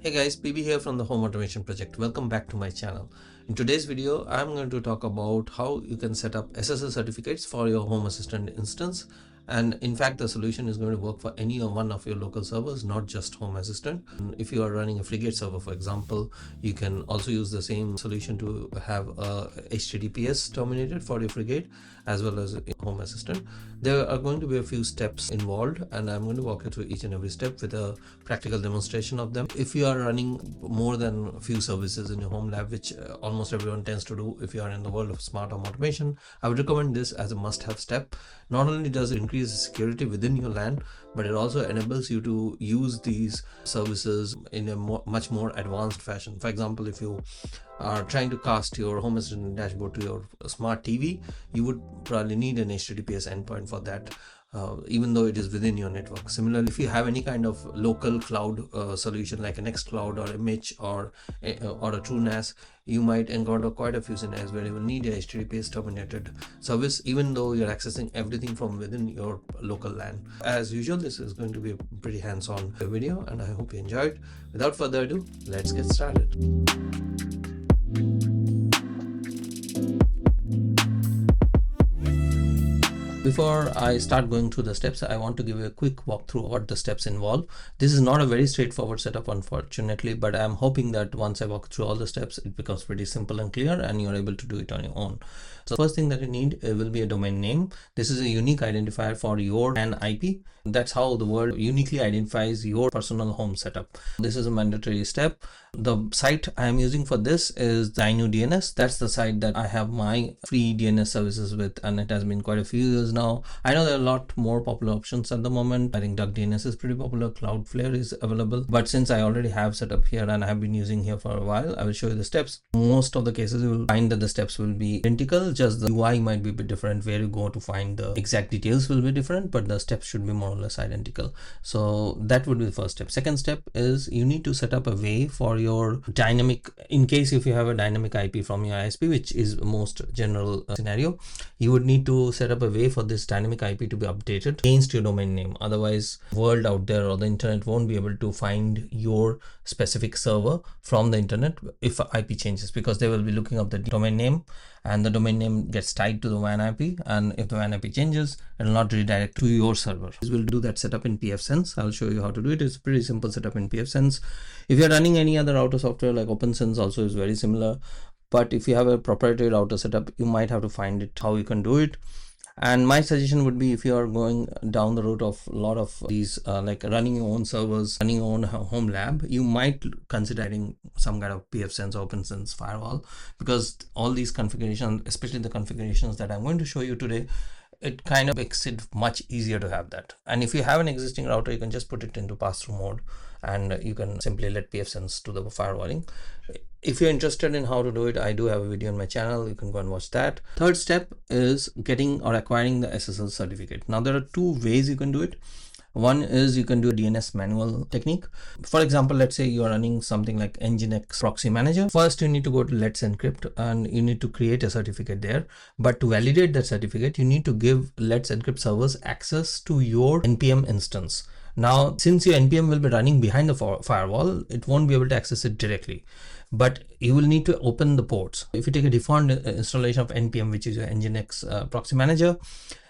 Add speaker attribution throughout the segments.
Speaker 1: Hey guys, PB here from the Home Automation Project. Welcome back to my channel. In today's video, I'm going to talk about how you can set up SSL certificates for your Home Assistant instance. And in fact, the solution is going to work for any one of your local servers, not just Home Assistant. And if you are running a Frigate server, for example, you can also use the same solution to have a HTTPS terminated for your Frigate as well as Home Assistant. There are going to be a few steps involved, and I'm going to walk you through each and every step with a practical demonstration of them. If you are running more than a few services in your Homelab, which almost everyone tends to do if you are in the world of smart home automation, I would recommend this as a must-have step. Not only does it increase security within your LAN, but it also enables you to use these services in a much more advanced fashion. For example, if you are trying to cast your Home Assistant dashboard to your smart TV, you would probably need an HTTPS endpoint for that. Even though it is within your network. Similarly, if you have any kind of local cloud solution like a Nextcloud or Image or a TrueNAS, you might encounter quite a few scenarios where you will need a HTTPS terminated service, even though you're accessing everything from within your local LAN. As usual, this is going to be a pretty hands-on video, and I hope you enjoyed. Without further ado, let's get started. Before I start going through the steps, I want to give you a quick walkthrough of what the steps involve. This is not a very straightforward setup, unfortunately, but I'm hoping that once I walk through all the steps, it becomes pretty simple and clear and you're able to do it on your own. So the first thing that you need will be a domain name. This is a unique identifier for your LAN IP. That's how the world uniquely identifies your personal home setup. This is a mandatory step. The site I am using for this is DynuDNS. That's the site that I have my free DNS services with, and it has been quite a few years now. I know there are a lot more popular options at the moment. I think DuckDNS is pretty popular. Cloudflare is available. But since I already have set up here and I have been using here for a while, I will show you the steps. Most of the cases you will find that the steps will be identical. Just the UI might be a bit different. Where you go to find the exact details will be different, but the steps should be more or less identical. So that would be the first step. Second step is you need to set up a way for your dynamic, in case if you have a dynamic IP from your ISP, which is the most general scenario, you would need to set up a way for this dynamic IP to be updated against your domain name. Otherwise, world out there or the internet won't be able to find your specific server from the internet if IP changes, because they will be looking up the domain name, and the domain name gets tied to the WAN IP, and if the WAN IP changes, it will not redirect to your server. We'll do that setup in pfSense. I'll show you how to do it. It's a pretty simple setup in pfSense. If you're running any other router software like OpenSense, also is very similar, but if you have a proprietary router setup, you might have to find it how you can do it. And my suggestion would be, if you are going down the route of a lot of these like running your own servers, running your own Homelab, you might considering some kind of pfSense or OpenSense firewall, because all these configurations, especially the configurations that I'm going to show you today, it kind of makes it much easier to have that. And if you have an existing router, you can just put it into pass-through mode and you can simply let pfSense do the firewalling. If you're interested in how to do it, I do have a video on my channel. You can go and watch that. Third step is getting or acquiring the SSL certificate. Now there are two ways you can do it. One is you can do a DNS manual technique. For example, let's say you are running something like Nginx proxy manager. First, you need to go to LetsEncrypt and you need to create a certificate there. But to validate that certificate, you need to give LetsEncrypt servers access to your NPM instance. Now, since your NPM will be running behind the firewall, it won't be able to access it directly, but you will need to open the ports. If you take a default installation of NPM, which is your Nginx proxy manager,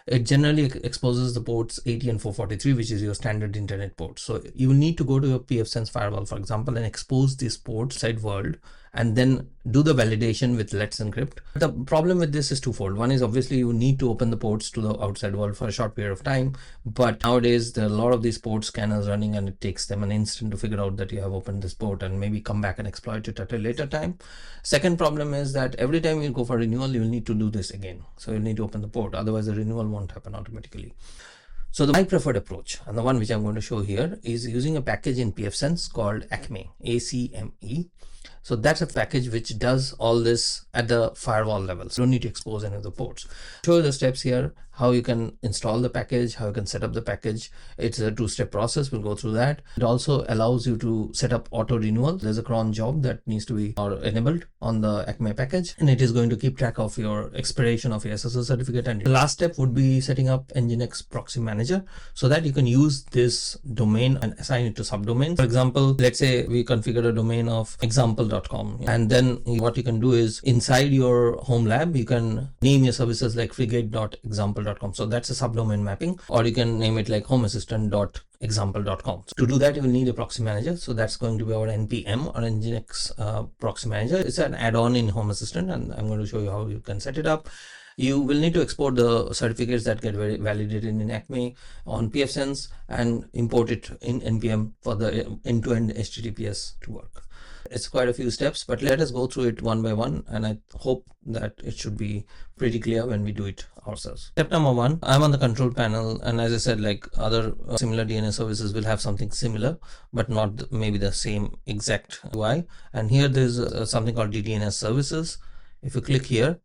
Speaker 1: it generally exposes the ports 80 and 443, which is your standard internet port. So you will need to go to your pfSense firewall, for example, and expose these ports outside world, and then do the validation with LetsEncrypt. The problem with this is twofold. One is obviously you need to open the ports to the outside world for a short period of time, but nowadays there are a lot of these port scanners running, and it takes them an instant to figure out that you have opened this port and maybe come back and exploit it at a later time. Second problem is that every time you go for renewal, you will need to do this again. So you'll need to open the port, otherwise the renewal won't happen automatically. So my preferred approach, and the one which I'm going to show here, is using a package in pfSense called ACME, ACME. So that's a package which does all this at the firewall level. So you don't need to expose any of the ports. Show you the steps here, how you can install the package, how you can set up the package. It's a two-step process. We'll go through that. It also allows you to set up auto renewal. There's a cron job that needs to be enabled on the ACME package, and it is going to keep track of your expiration of your SSL certificate. And the last step would be setting up Nginx proxy manager so that you can use this domain and assign it to subdomains. For example, let's say we configure a domain of example.com, and then what you can do is inside your Homelab you can name your services like frigate.example.com. So that's a subdomain mapping, or you can name it like homeassistant.example.com. So to do that, you will need a proxy manager. So that's going to be our npm or Nginx proxy manager. It's an add-on in Home Assistant, and I'm going to show you how you can set it up. You will need to export the certificates that get validated in ACME on pfSense and import it in npm for the end-to-end HTTPS to work. It's quite a few steps, but let us go through it one by one, and I hope that it should be pretty clear when we do it ourselves. Step number one, I'm on the control panel, and as I said, like other similar DNS services will have something similar, but not maybe the same exact UI. And here there's something called DDNS services. If you click here,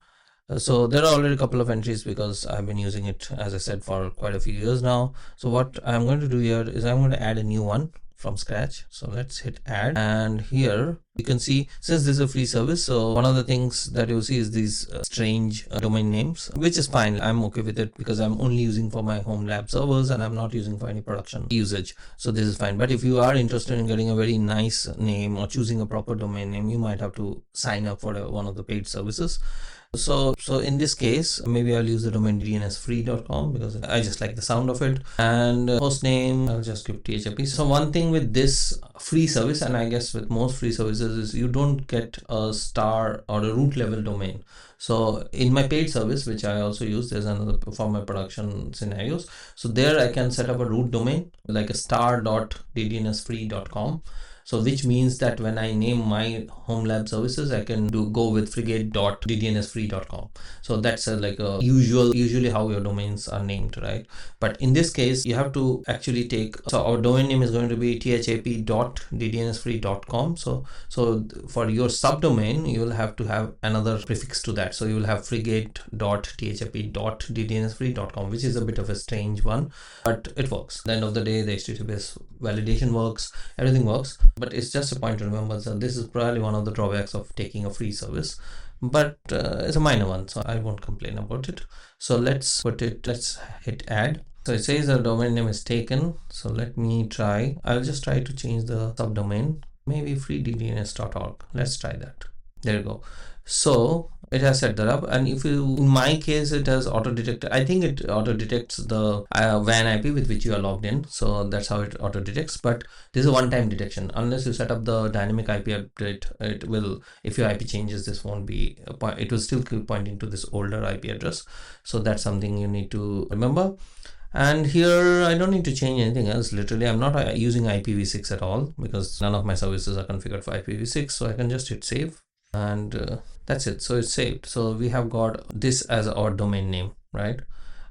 Speaker 1: so there are already a couple of entries because I've been using it, as I said, for quite a few years now. So what I'm going to do here is I'm going to add a new one from scratch. So let's hit add, and here you can see, since this is a free service, so one of the things that you'll see is these strange domain names, which is fine. I'm okay with it because I'm only using for my Homelab servers and I'm not using for any production usage. So this is fine. But if you are interested in getting a very nice name or choosing a proper domain name, you might have to sign up for one of the paid services. So in this case, maybe I'll use the domain dnsfree.com because I just like the sound of it. And host name, I'll just give THIP. So one thing with this free service, and I guess with most free services, is you don't get a star or a root level domain. So in my paid service, which I also use, there's another for my production scenarios. So there I can set up a root domain like a star.ddnsfree.com. So which means that when I name my Homelab services, I can go with frigate.ddnsfree.com. So that's usually how your domains are named, right? But in this case, you have to actually so our domain name is going to be thip.ddnsfree.com. So for your subdomain, you will have to have another prefix to that. So you will have frigate.thip.ddnsfree.com, which is a bit of a strange one, but it works. At the end of the day, the HTTPS validation works, everything works. But it's just a point to remember. So this is probably one of the drawbacks of taking a free service, but it's a minor one, so I won't complain about it. So let's hit add. So it says the domain name is taken. So let me try. I'll just try to change the subdomain, maybe freeddns.org. Let's try that. There you go. So it has set that up, and in my case, it has auto detected. I think it auto detects the WAN IP with which you are logged in. So that's how it auto detects. But this is a one-time detection. Unless you set up the dynamic IP update, it will. If your IP changes, this won't be. It will still keep pointing to this older IP address. So that's something you need to remember. And here I don't need to change anything else. Literally, I'm not using IPv6 at all because none of my services are configured for IPv6. So I can just hit save. And that's it. So it's saved. So we have got this as our domain name, right?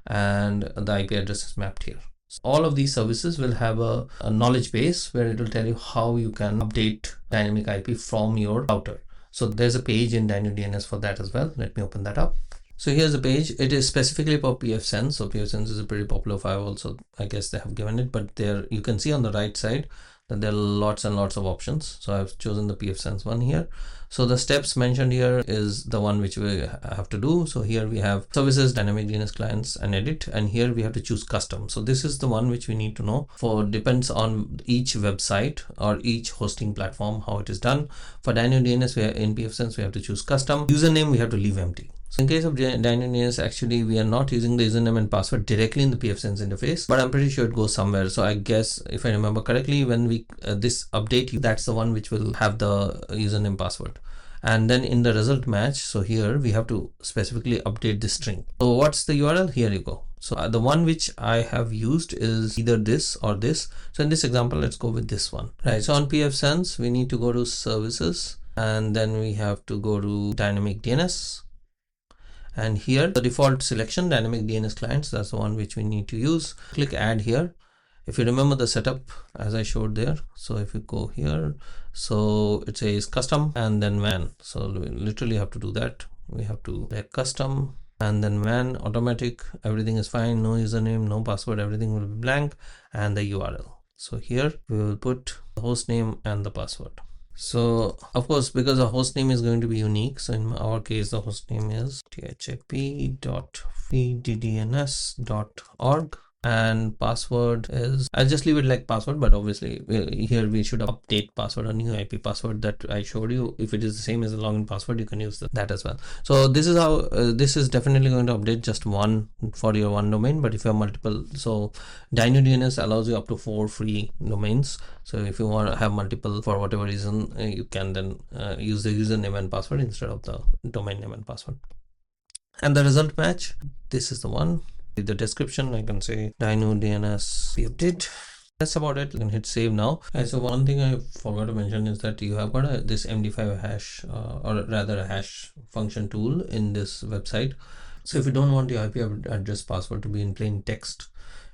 Speaker 1: And the IP address is mapped here. So all of these services will have a knowledge base where it will tell you how you can update dynamic IP from your router. So there's a page in DynuDNS for that as well. Let me open that up. So here's the page. It is specifically for pfSense. So pfSense is a pretty popular firewall. So I guess they have given it, but there you can see on the right side that there are lots and lots of options. So I've chosen the pfSense one here. So the steps mentioned here is the one which we have to do. So here we have services, dynamic DNS clients, and edit. And here we have to choose custom. So this is the one which we need to know. Depends on each website or each hosting platform, how it is done. For DynuDNS, in pfSense, we have to choose custom. Username, we have to leave empty. So in case of DynuDNS, actually, we are not using the username and password directly in the pfSense interface, but I'm pretty sure it goes somewhere. So I guess if I remember correctly, when we this update, that's the one which will have the username password. And then in the result match, so here we have to specifically update the string. So what's the URL? Here you go. So the one which I have used is either this or this. So in this example, let's go with this one. Right. So on pfSense, we need to go to services, and then we have to go to dynamic DNS. And here the default selection, dynamic DNS clients, that's the one which we need to use. Click add here. If you remember the setup as I showed there, so if you go here, so it says custom and then WAN. So we literally have to do that. We have to select custom and then man automatic, everything is fine, no username, no password, everything will be blank, and the URL. So here we will put the host name and the password. So of course, because the host name is going to be unique, so in our case the host name is thip.vddns.org, and password is, I'll just leave it like password, but obviously here we should update password, a new IP password that I showed you. If it is the same as the login password, you can use that as well. So this is how this is definitely going to update just one for your one domain, but if you have multiple, so DynuDNS allows you up to 4 free domains. So if you want to have multiple for whatever reason, you can then use the username and password instead of the domain name and password. And the result match, this is the one. The description, I can say DynuDNS update. That's about it. You can hit save now. And so one thing I forgot to mention is that you have got this MD5 hash or rather a hash function tool in this website. So if you don't want your IP address password to be in plain text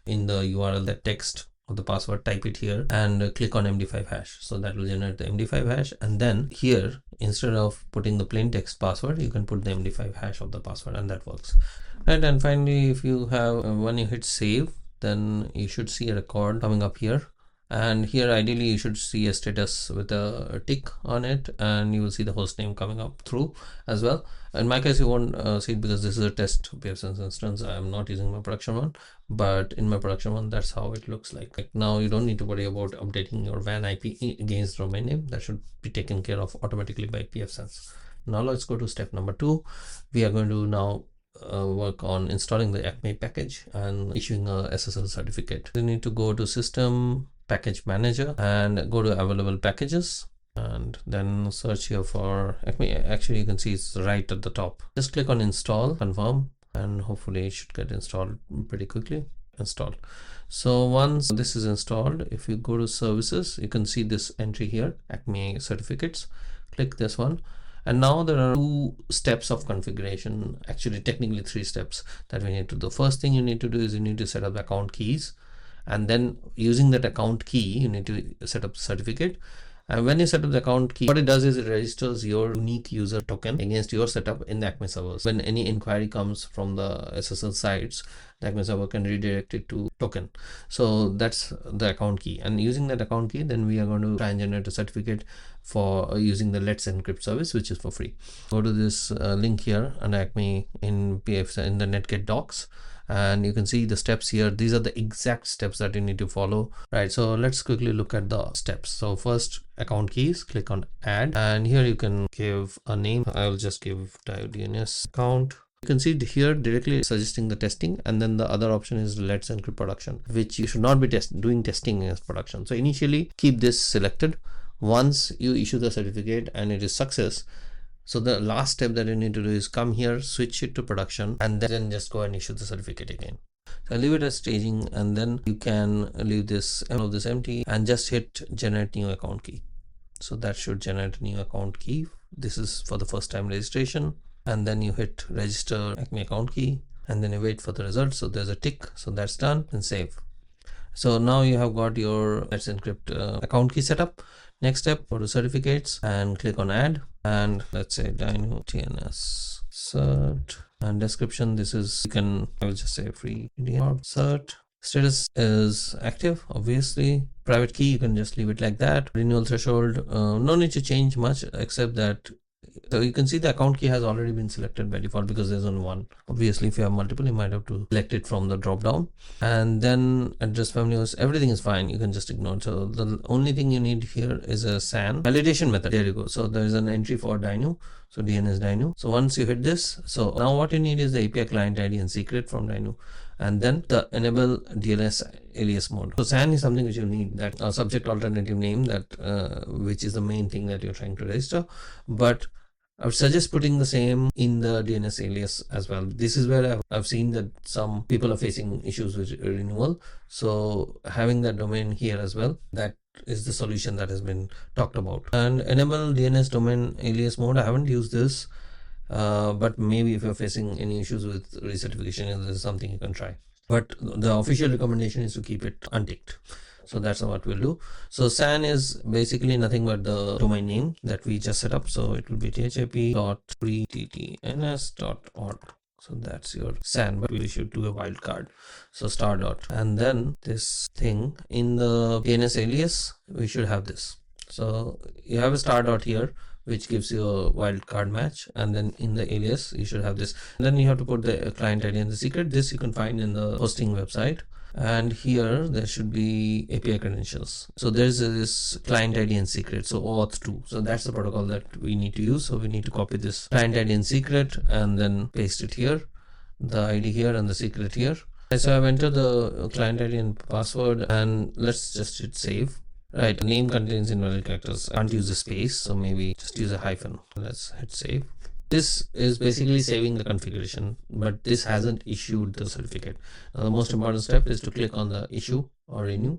Speaker 1: in the URL, that text of the password, type it here and click on MD5 hash. So that will generate the MD5 hash, and then here instead of putting the plain text password, you can put the MD5 hash of the password, and that works. Right, and finally, if you have when you hit save, then you should see a record coming up here, and here ideally you should see a status with a tick on it, and you will see the host name coming up through as well. In my case, you won't see it because this is a test pfSense instance. I am not using my production one, but in my production one, that's how it looks like. Now you don't need to worry about updating your WAN IP against domain name. That should be taken care of automatically by pfSense. Now let's go to step number 2. We are going to now work on installing the ACME package and issuing a SSL certificate. You need to go to System Package Manager and go to Available Packages, and then search here for ACME. Actually, you can see it's right at the top. Just click on Install, Confirm, and hopefully it should get installed pretty quickly. Installed. So once this is installed, if you go to Services, you can see this entry here, ACME Certificates. Click this one. And now there are 2 steps of configuration, actually technically 3 steps that we need to do. The first thing you need to do is you need to set up the account keys, and then using that account key you need to set up the certificate. And when you set up the account key, what it does is it registers your unique user token against your setup in the ACME servers. When any inquiry comes from the SSL sites, the ACME server can redirect it to token. So that's the account key, and using that account key, then we are going to try and generate a certificate for using the LetsEncrypt service, which is for free. Go to this link here on ACME in the netget docs, and you can see the steps here. These are the exact steps that you need to follow, right? So let's quickly look at the steps. So first, account keys, click on add, and here you can give a name. I will just give DynuDNS account. You can see here directly suggesting the testing, and then the other option is LetsEncrypt production, which you should not be doing testing as production. So initially keep this selected. Once you issue the certificate and it is success, so the last step that you need to do is come here, switch it to production, and then just go and issue the certificate again. So leave it as staging, and then you can leave this empty and just hit generate new account key. So that should generate a new account key. This is for the first time registration, and then you hit register ACME account key, and then you wait for the result. So there's a tick, so that's done, and save. So now you have got your LetsEncrypt account key set up. Next step, go to certificates and click on add, and let's say DynuDNS cert, and description, this is, I will just say free cert. Status is active, obviously. Private key, you can just leave it like that. Renewal threshold, no need to change much except that. So you can see the account key has already been selected by default because there's only one. Obviously, if you have multiple, you might have to select it from the drop down. And then address family host, everything is fine. You can just ignore it. So the only thing you need here is a SAN validation method. There you go. So there is an entry for Dynu. So DNS Dynu. So once you hit this, so now what you need is the API client ID and secret from Dynu, and then the enable DNS alias mode. So SAN is something which you need, that subject alternative name, that which is the main thing that you're trying to register. But I would suggest putting the same in the DNS alias as well. This is where I've seen that some people are facing issues with renewal. So having that domain here as well, that is the solution that has been talked about. And enable DNS domain alias mode, I haven't used this, but maybe if you're facing any issues with recertification, this is something you can try. But the official recommendation is to keep it unticked. So that's what we'll do. So SAN is basically nothing but the domain name that we just set up. So it will be thip.vddns.org. So that's your SAN, but we should do a wildcard. So star dot, and then this thing in the DNS alias, we should have this. So you have a star dot here, which gives you a wildcard match, and then in the alias you should have this. And then you have to put the client ID and the secret. This you can find in the hosting website. And here there should be API credentials. So there's this client ID and secret, so auth 2. So that's the protocol that we need to use. So we need to copy this client ID and secret and then paste it here, the ID here and the secret here. So I've entered the client ID and password, and let's just hit save. Right, the name contains invalid characters. I can't use a space, so maybe just use a hyphen. Let's hit save. This is basically saving the configuration, but this hasn't issued the certificate. Now, the most important step is to click on the issue or renew,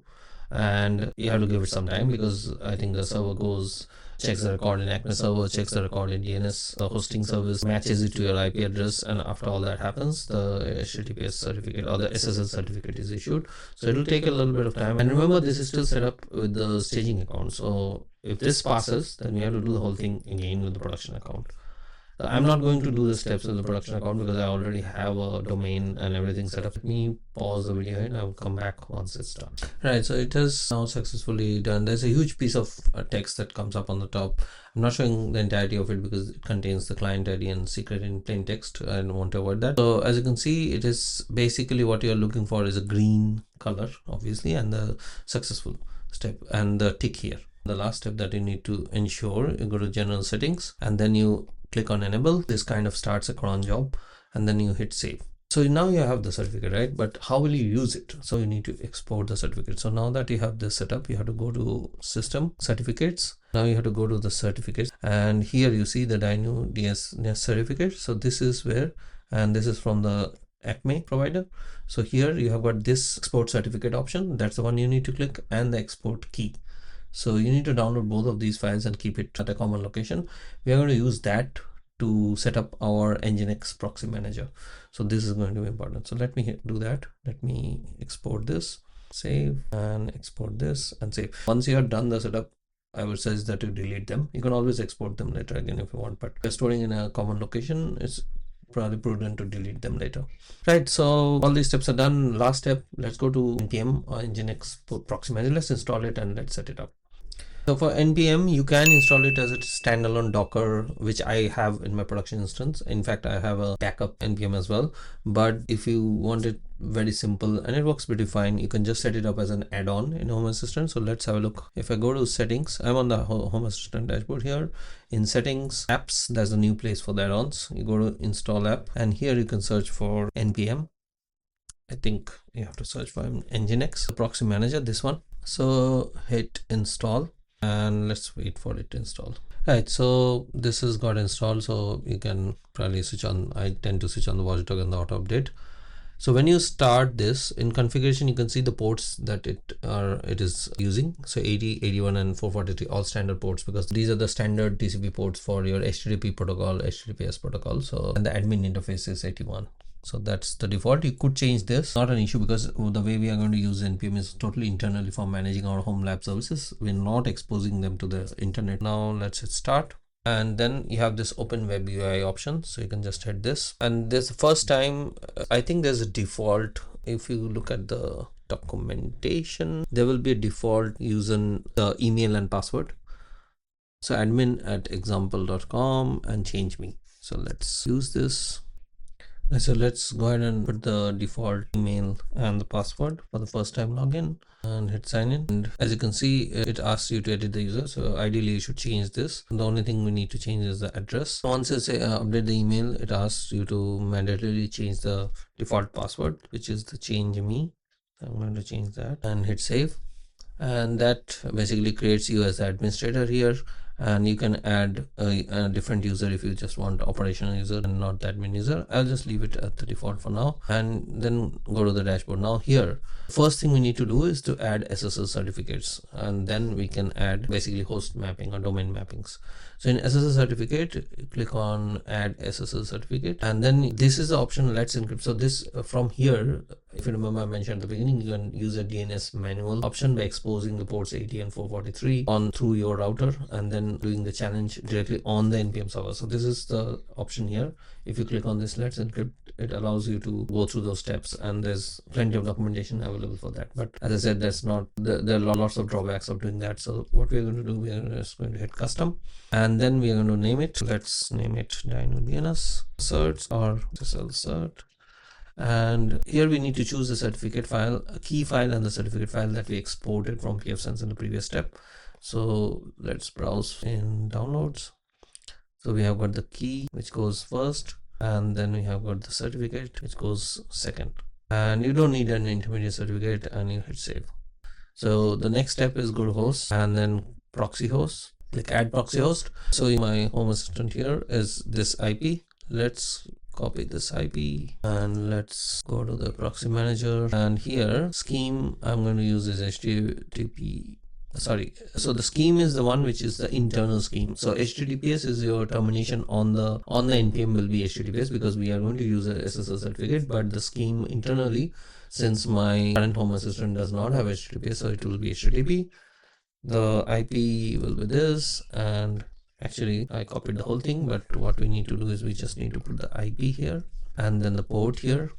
Speaker 1: and you have to give it some time, because I think the server goes, checks the record in ACME server, checks the record in DNS, the hosting service matches it to your IP address, and after all that happens, the HTTPS certificate or the SSL certificate is issued. So it will take a little bit of time. And remember, this is still set up with the staging account. So if this passes, then we have to do the whole thing again with the production account. I'm not going to do the steps of the production account because I already have a domain and everything set up. Let me pause the video and I'll come back once it's done. Right, so it is now successfully done. There's a huge piece of text that comes up on the top. I'm not showing the entirety of it because it contains the client ID and secret in plain text. I don't want to avoid that. So as you can see, it is basically what you're looking for is a green color, obviously, and the successful step and the tick here. The last step that you need to ensure, you go to general settings and then you click on enable. This kind of starts a cron job, and then you hit save. So now you have the certificate, right? But how will you use it? So you need to export the certificate. So now that you have this set up, you have to go to system certificates. Now you have to go to the certificates, and here you see the DynuDNS certificate. So this is where, and this is from the ACME provider. So here you have got this export certificate option. That's the one you need to click, and the export key. So you need to download both of these files and keep it at a common location. We are going to use that to set up our Nginx proxy manager. So this is going to be important. So let me do that. Let me export this, save, and export this and save. Once you have done the setup, I would suggest that you delete them. You can always export them later again if you want, but if you're storing in a common location, it's probably prudent to delete them later. Right, so all these steps are done. Last step, let's go to npm or Nginx proxy manager. Let's install it and let's set it up. So for npm, you can install it as a standalone Docker, which I have in my production instance. In fact, I have a backup npm as well. But if you want it very simple and it works pretty fine, you can just set it up as an add-on in Home Assistant. So let's have a look. If I go to settings, I'm on the Home Assistant dashboard here. In settings, apps, there's a new place for the add-ons. You go to install app, and here you can search for npm. I think you have to search for Nginx, the proxy manager, this one. So hit install. And let's wait for it to install. Right, so this has got installed, so you can probably switch on. I tend to switch on the watchdog and the auto update. So when you start this in configuration, you can see the ports that it is using. So 80, 81, and 443, all standard ports, because these are the standard TCP ports for your HTTP protocol, HTTPS protocol. So and the admin interface is 81. So that's the default. You could change this, not an issue, because the way we are going to use npm is totally internally for managing our Homelab services. We're not exposing them to the internet. Now let's hit start, and then you have this open web UI option. So you can just hit this, and this first time, I think there's a default. If you look at the documentation, there will be a default using the email and password. So admin@example.com and change me. So let's use this. So let's go ahead and put the default email and the password for the first time login and hit sign in. And as you can see, it asks you to edit the user. So ideally you should change this. The only thing we need to change is the address. Once you say update the email, it asks you to mandatorily change the default password, which is the change me. So I'm going to change that and hit save. And that basically creates you as the administrator here. And you can add a different user if you just want operational user and not the admin user. I'll just leave it at the default for now, and then go to the dashboard. Now here, first thing we need to do is to add SSL certificates, and then we can add basically host mapping or domain mappings. So in SSL certificate, click on add SSL certificate, and then this is the option LetsEncrypt. So this from here, if you remember I mentioned at the beginning, you can use a DNS manual option by exposing the ports 80 and 443 on through your router, and then doing the challenge directly on the npm server. So this is the option here. If you click on this LetsEncrypt, it allows you to go through those steps, and there's plenty of documentation available for that. But as I said, that's not there are lots of drawbacks of doing that. So what we're going to do, we're just going to hit custom, and then we're going to name it. Let's name it DynuDNS certs or SSL cert. And here we need to choose the certificate file, a key file, and the certificate file that we exported from pfSense in the previous step. So let's browse in downloads. So we have got the key, which goes first, and then we have got the certificate, which goes second. And you don't need an intermediate certificate, and you hit save. So the next step is go to host and then proxy host. Click add proxy host. So my home assistant here is this IP. Let's copy this IP and let's go to the proxy manager, and here scheme I'm going to use is HTTP. So the scheme is the one which is the internal scheme. So HTTPS is your termination on the npm will be HTTPS, because we are going to use a SSL certificate, but the scheme internally, since my current home assistant does not have HTTPS, so it will be HTTP. The IP will be this, and actually I copied the whole thing, but what we need to do is we just need to put the IP here and then the port here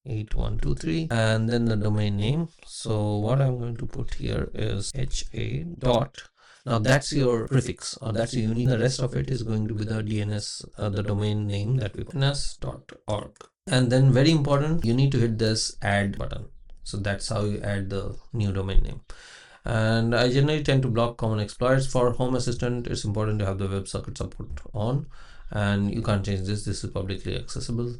Speaker 1: 8123 and then the domain name. So what I'm going to put here is HA dot. Now that's your prefix, or that's unique. The rest of it is going to be the DNS, the domain name that we put, DNS.org. And then very important, you need to hit this add button. So that's how you add the new domain name. And I generally tend to block common exploits. For Home Assistant, it's important to have the WebSocket support on, and you can't change this. This is publicly accessible.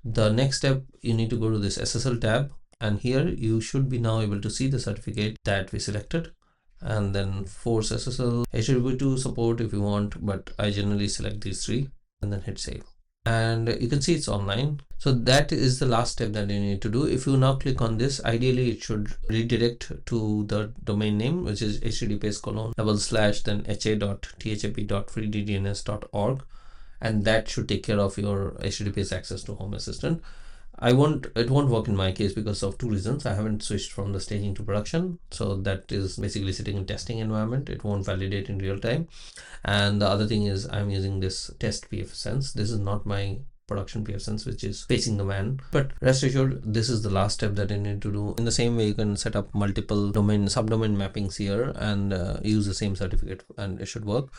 Speaker 1: The next step, you need to go to this SSL tab, and here you should be now able to see the certificate that we selected, and then force SSL, HTTP2 support if you want, but I generally select these three and then hit save. And you can see it's online. So that is the last step that you need to do. If you now click on this, ideally it should redirect to the domain name, which is https:// then ha.thap.freedns.org, and that should take care of your HTTPS access to Home Assistant. It won't work in my case because of two reasons. I haven't switched from the staging to production, so that is basically sitting in testing environment. It won't validate in real time. And the other thing is I'm using this test pfSense. This is not my production pfSense, which is facing the WAN. But rest assured, this is the last step that you need to do. In the same way, you can set up multiple subdomain mappings here and use the same certificate, and it should work.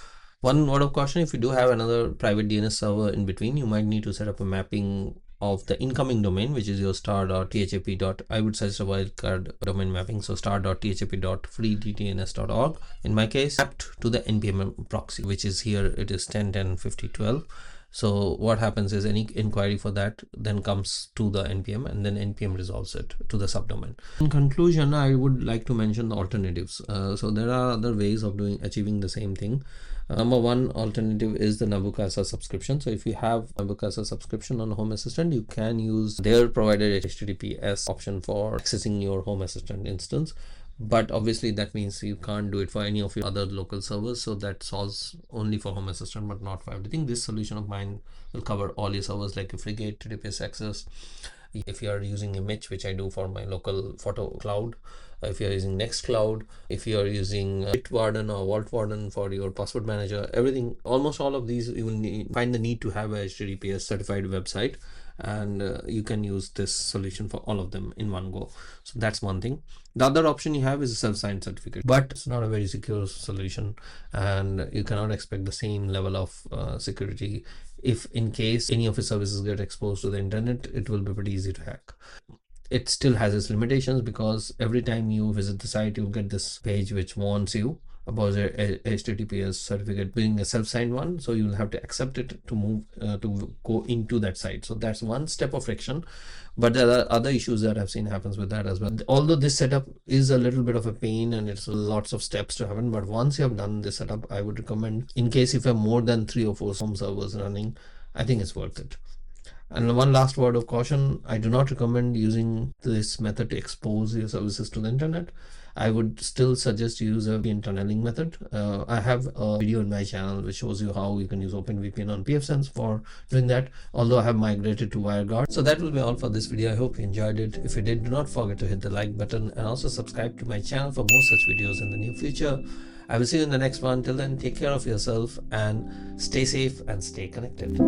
Speaker 1: One word of caution: if you do have another private DNS server in between, you might need to set up a mapping of the incoming domain, which is your star.thap. I would suggest a wildcard domain mapping, so star.thap.freedns.org in my case, mapped to the npm proxy, which is here. It is 10.10.50.12. So what happens is any inquiry for that then comes to the npm, and then npm resolves it to the subdomain. In conclusion, I would like to mention the alternatives. So there are other ways of achieving the same thing. Number one alternative is the Nabukasa subscription. So if you have Nabukasa subscription on Home Assistant, you can use their provided HTTPS option for accessing your Home Assistant instance. But obviously that means you can't do it for any of your other local servers. So that solves only for Home Assistant, but not for everything. This solution of mine will cover all your servers like your Frigate, HTTPS access. If you are using Image, which I do for my local photo cloud, if you are using Nextcloud, if you are using Bitwarden or Vault Warden for your password manager, everything, almost all of these, you will find the need to have a HTTPS certified website, and you can use this solution for all of them in one go. So that's one thing. The other option you have is a self-signed certificate, but it's not a very secure solution, and you cannot expect the same level of security. If in case any of your services get exposed to the internet, it will be pretty easy to hack. It still has its limitations, because every time you visit the site, you'll get this page which warns you about a HTTPS certificate being a self-signed one. So you'll have to accept it to move to go into that site. So that's one step of friction. But there are other issues that I've seen happens with that as well. Although this setup is a little bit of a pain and it's lots of steps to happen, but once you have done this setup, I would recommend, in case if you have more than 3 or 4 home servers running, I think it's worth it. And one last word of caution: I do not recommend using this method to expose your services to the internet. I would still suggest you use a VPN tunneling method. I have a video on my channel which shows you how you can use OpenVPN on pfSense for doing that, although I have migrated to WireGuard. So that will be all for this video. I hope you enjoyed it. If you did, do not forget to hit the like button and also subscribe to my channel for more such videos in the near future. I will see you in the next one. Till then, take care of yourself and stay safe and stay connected.